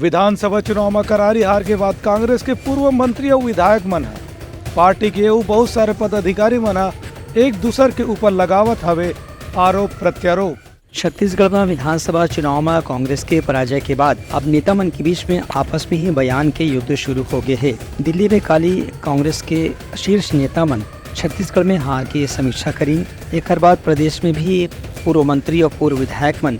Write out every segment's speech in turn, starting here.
विधानसभा चुनाव में करारी हार के बाद कांग्रेस के पूर्व मंत्री और विधायक मन है पार्टी के बहुत सारे पदाधिकारी मन एक दूसरे के ऊपर लगावत हवे आरोप प्रत्यारोप। छत्तीसगढ़ में विधानसभा चुनाव में कांग्रेस के पराजय के बाद अब नेता मन के बीच में आपस में ही बयान के युद्ध शुरू हो गए हैं। दिल्ली में काली कांग्रेस के शीर्ष नेता मन छत्तीसगढ़ में हार की समीक्षा करी। एक बाद प्रदेश में भी पूर्व मंत्री और पूर्व विधायक मन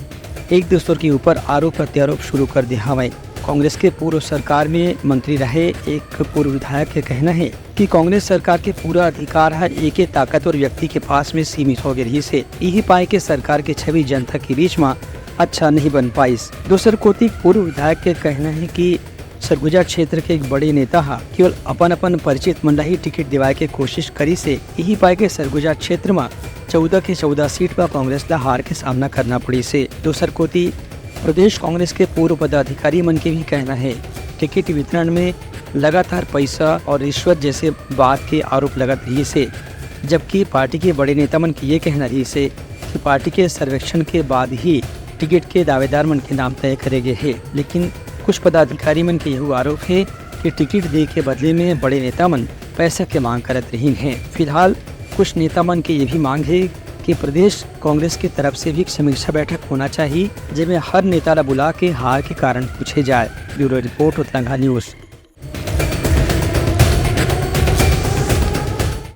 एक दूसरे के ऊपर आरोप प्रत्यारोप शुरू कर दिया हवे। कांग्रेस के पूर्व सरकार में मंत्री रहे एक पूर्व विधायक के कहना है कि कांग्रेस सरकार के पूरा अधिकार है एक ताकतवर व्यक्ति के पास में सीमित हो गई से यही पाए के सरकार के छवि जनता के बीच में अच्छा नहीं बन पाई। दूसर कोती पूर्व विधायक के कहना है कि सरगुजा क्षेत्र के एक बड़े नेता हा केवल अपन परिचित मन ही टिकट दिवाए के कोशिश करी से यही पाए के सरगुजा क्षेत्र में 14 के 14 सीट पर कांग्रेस ला हार के सामना करना पड़ी से। दूसर कोती प्रदेश कांग्रेस के पूर्व पदाधिकारी मन के भी कहना है टिकट वितरण में लगातार पैसा और रिश्वत जैसे बात के आरोप लगत रही से, जबकि पार्टी के बड़े नेता मन की ये कहना रही से कि पार्टी के सर्वेक्षण के बाद ही टिकट के दावेदार मन के नाम तय करे गए हैं। लेकिन कुछ पदाधिकारी मन के यह आरोप है कि टिकट दे के बदले में बड़े नेता मन पैसा के मांग करत रही हैं। फिलहाल कुछ नेता मन की ये भी मांग है कि प्रदेश कांग्रेस की तरफ से भी एक समीक्षा बैठक होना चाहिए जिसमें हर नेता ला बुला के हार के कारण पूछे जाए। Bureau report Uttaranchal news.